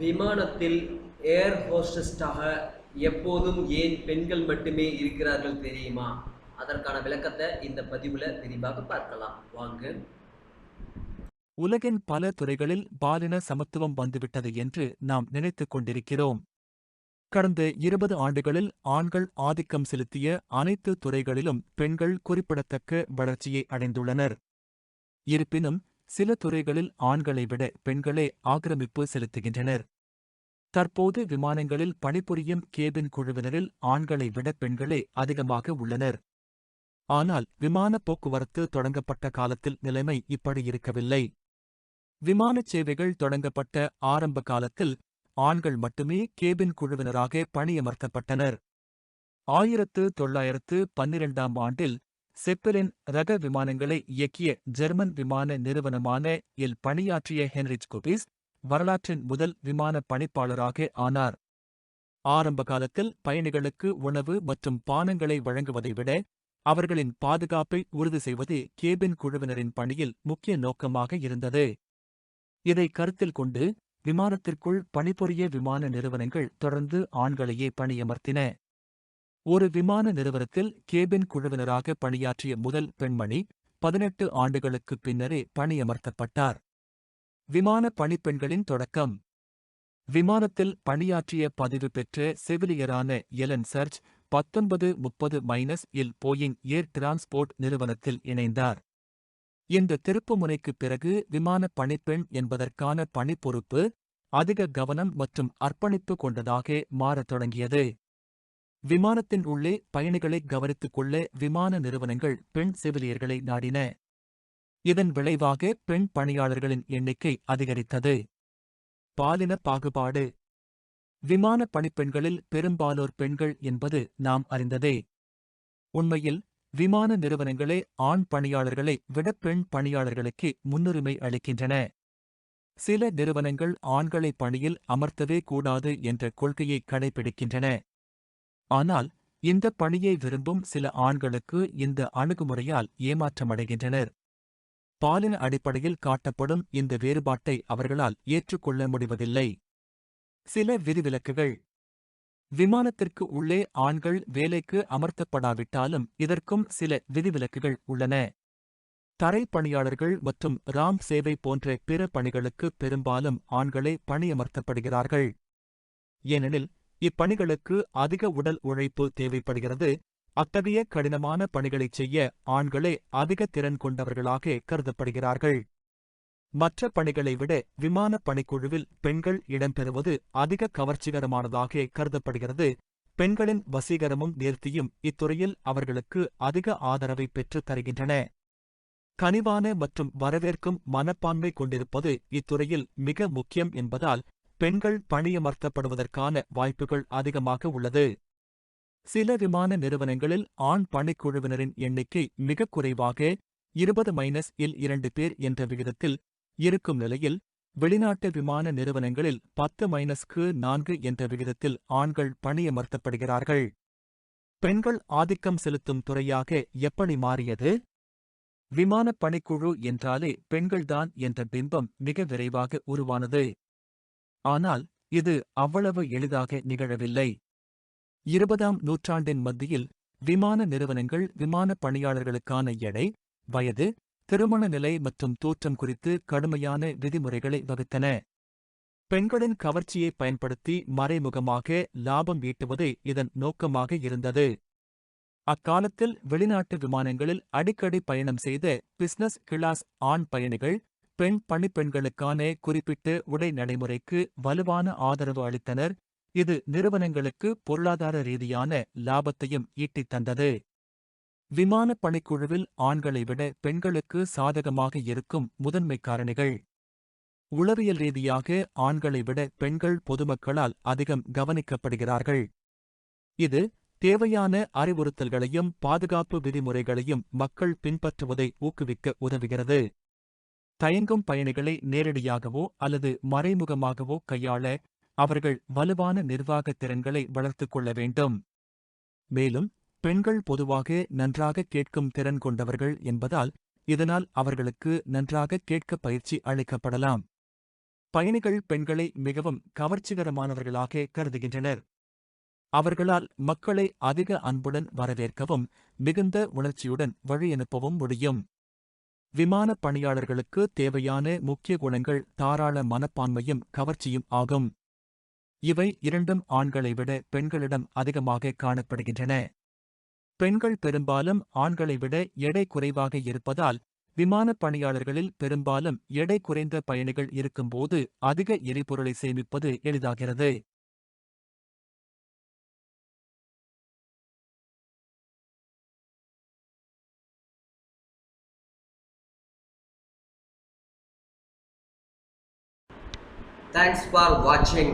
விமானத்தில் ஏர் ஹோஸ்டஸ்டாக எப்போதும் ஏன் பெண்கள் மட்டுமே இருக்கிறார்கள் தெரியுமா? அதற்கான விளக்கத்தை இந்த பதிவுல விரிவாக பார்க்கலாம் வாங்க. உலகின் பல துறைகளில் பாலின சமத்துவம் வந்துவிட்டது என்று நாம் நினைத்துக் கொண்டிருக்கிறோம். கடந்த 20 ஆண்டுகளில் ஆண்கள் ஆதிக்கம் செலுத்திய அனைத்து துறைகளிலும் பெண்கள் குறிப்பிடத்தக்க வளர்ச்சியை அடைந்துள்ளனர். இருப்பினும், சில துறைகளில் ஆண்களை விட பெண்களே ஆக்கிரமிப்பு செலுத்துகின்றனர். தற்போது விமானங்களில் பணிபுரியும் கேபின் குழுவினரில் ஆண்களை விட பெண்களே அதிகமாக உள்ளனர். ஆனால் விமானப் போக்குவரத்து தொடங்கப்பட்ட காலத்தில் நிலைமை இப்படி இருக்கவில்லை. விமானச் சேவைகள் தொடங்கப்பட்ட ஆரம்ப காலத்தில் ஆண்கள் மட்டுமே கேபின் குழுவினராக பணியமர்த்தப்பட்டனர். 1912ஆம் ஆண்டில் செப்பெலின் ரக விமானங்களை இயக்கிய ஜெர்மன் விமான நிறுவனமான இல் பணியாற்றிய ஹென்ரிச் குபிஸ் வரலாற்றின் முதல் விமான பணிப்பாளராக ஆனார். ஆரம்ப காலத்தில் பயணிகளுக்கு உணவு மற்றும் பானங்களை வழங்குவதை விட அவர்களின் பாதுகாப்பை உறுதி செய்வது கேபின் குழுவினரின் பணியில் முக்கிய நோக்கமாக இருந்தது. இதை கருத்தில் கொண்டு விமானத்திற்குள் பணிபுரிய விமான நிறுவனங்கள் தொடர்ந்து ஆண்களையே பணியமர்த்தின. ஒரு விமான நிறுவனத்தில் கேபின் குழுவினராக பணியாற்றிய முதல் பெண்மணி 18 ஆண்டுகளுக்குப் பின்னரே பணியமர்த்தப்பட்டார். விமான பணிப்பெண்களின் தொடக்கம். விமானத்தில் பணியாற்றிய பதிவு பெற்ற செவிலியரான எலன் சர்ச் 1930-இல் போயிங் ஏர் டிரான்ஸ்போர்ட் நிறுவனத்தில் இணைந்தார். இந்த திருப்புமுனைக்குப் பிறகு விமானப் பணிப்பெண் என்பதற்கான பணிப்பொறுப்பு அதிக கவனம் மற்றும் அர்ப்பணிப்பு கொண்டதாக மாறத் தொடங்கியது. விமானத்தின் உள்ளே பயணிகளை கவனித்துக் கொள்ள விமான நிறுவனங்கள் பெண் செவிலியர்களை நாடின. இதன் விளைவாக பெண் பணியாளர்களின் எண்ணிக்கை அதிகரித்தது. பாலின பாகுபாடு. விமான பணிப்பெண்களில் பெரும்பாலோர் பெண்கள் என்பது நாம் அறிந்ததே. உண்மையில் விமான நிறுவனங்களே ஆண் பணியாளர்களை விட பெண் பணியாளர்களுக்கு முன்னுரிமை அளிக்கின்றன. சில நிறுவனங்கள் ஆண்களை பணியில் அமர்த்தவே கூடாது என்ற கொள்கையை கடைபிடிக்கின்றன. ஆனால் இந்த பணியை விரும்பும் சில ஆண்களுக்கு இந்த அணுகுமுறையால் ஏமாற்றமடைகின்றனர். பாலின அடிப்படையில் காட்டப்படும் இந்த வேறுபாட்டை அவர்களால் ஏற்றுக்கொள்ள முடிவதில்லை. சில விதிவிலக்குகள். விமானத்திற்கு உள்ளே ஆண்கள் வேலைக்கு அமர்த்தப்படாவிட்டாலும் இதற்கும் சில விதிவிலக்குகள் உள்ளன. தரை பணியாளர்கள் மற்றும் ராம் சேவை போன்ற பிற பணிகளுக்கு பெரும்பாலும் ஆண்களே பணியமர்த்தப்படுகிறார்கள். ஏனெனில் இப்பணிகளுக்கு அதிக உடல் உழைப்பு தேவைப்படுகிறது. அத்தகைய கடினமான பணிகளைச் செய்ய ஆண்களே அதிக திறன் கொண்டவர்களாக கருதப்படுகிறார்கள். மற்ற பணிகளை விட விமானப் பணிக்குழுவில் பெண்கள் இடம்பெறுவது அதிக கவர்ச்சிகரமானதாக கருதப்படுகிறது. பெண்களின் வசீகரமும் நேர்த்தியும் இத்துறையில் அவர்களுக்கு அதிக ஆதரவை பெற்றுத் தருகின்றன. கனிவான மற்றும் வரவேற்கும் மனப்பான்மை கொண்டிருப்பது இத்துறையில் மிக முக்கியம் என்பதால் பெண்கள் பணியமர்த்தப்படுவதற்கான வாய்ப்புகள் அதிகமாக உள்ளது. சில விமான நிறுவனங்களில் ஆண் பணிக்குழுவினரின் எண்ணிக்கை மிகக் குறைவாக 20-2 பேர் என்ற விகிதத்தில் இருக்கும் நிலையில், வெளிநாட்டு விமான நிறுவனங்களில் 10-4 என்ற விகிதத்தில் ஆண்கள் பணியமர்த்தப்படுகிறார்கள். பெண்கள் ஆதிக்கம் செலுத்தும் துறையாக எப்படி மாறியது? விமானப் பணிக்குழு என்றாலே பெண்கள்தான் என்ற பிம்பம் மிக விரைவாக உருவானது. ஆனால் இது அவ்வளவு எளிதாக நிகழவில்லை. 20ஆம் நூற்றாண்டின் மத்தியில் விமான நிறுவனங்கள் விமானப் பணியாளர்களுக்கான எடை, வயது, திருமண நிலை மற்றும் தோற்றம் குறித்து கடுமையான விதிமுறைகளை வகுத்தன. பெண்களின் கவர்ச்சியை பயன்படுத்தி மறைமுகமாக லாபம் ஈட்டுவதே இதன் நோக்கமாக இருந்தது. அக்காலத்தில் வெளிநாட்டு விமானங்களில் அடிக்கடி பயணம் செய்த பிசினஸ் கிளாஸ் ஆண் பயணிகள் பெண் பணிப்பெண்களுக்கான குறிப்பிட்ட உடை நடைமுறைக்கு வலுவான ஆதரவு அளித்தனர். இது நிறுவனங்களுக்கு பொருளாதார ரீதியான லாபத்தையும் ஈட்டித் தந்தது. விமானப் பணிக்குழுவில் ஆண்களை விட பெண்களுக்கு சாதகமாக இருக்கும் முதன்மை காரணிகள். உளவியல் ரீதியாக ஆண்களை விட பெண்கள் பொதுமக்களால் அதிகம் கவனிக்கப்படுகிறார்கள். இது தேவையான அறிவுறுத்தல்களையும் பாதுகாப்பு விதிமுறைகளையும் மக்கள் பின்பற்றுவதை ஊக்குவிக்க உதவுகிறது. தயங்கும் பயணிகளை நேரடியாகவோ அல்லது மறைமுகமாகவோ கையாள அவர்கள் வலுவான நிர்வாகத் திறன்களை வளர்த்துக் கொள்ள வேண்டும். மேலும் பெண்கள் பொதுவாக நன்றாக கேட்கும் திறன் கொண்டவர்கள் என்பதால் இதனால் அவர்களுக்கு நன்றாக கேட்க பயிற்சி அளிக்கப்படலாம். பயணிகள் பெண்களை மிகவும் கவர்ச்சிகரமானவர்களாக கருதுகின்றனர். அவர்களால் மக்களை அதிக அன்புடன் வரவேற்கவும் மிகுந்த உணர்ச்சியுடன் வழியனுப்பவும் முடியும். விமான பணியாளர்களுக்கு தேவையான முக்கிய குணங்கள் தாராள மனப்பான்மையும் கவர்ச்சியும் ஆகும். இவை இரண்டும் ஆண்களை விட பெண்களிடம் அதிகமாக காணப்படுகின்றன. பெண்கள் பெரும்பாலும் ஆண்களை விட எடை குறைவாக இருப்பதால் விமானப் பணியாளர்களில் பெரும்பாலும் எடை குறைந்த பயணிகள் இருக்கும்போது அதிக எரிபொருளை சேமிப்பது எளிதாகிறது. Thanks for watching.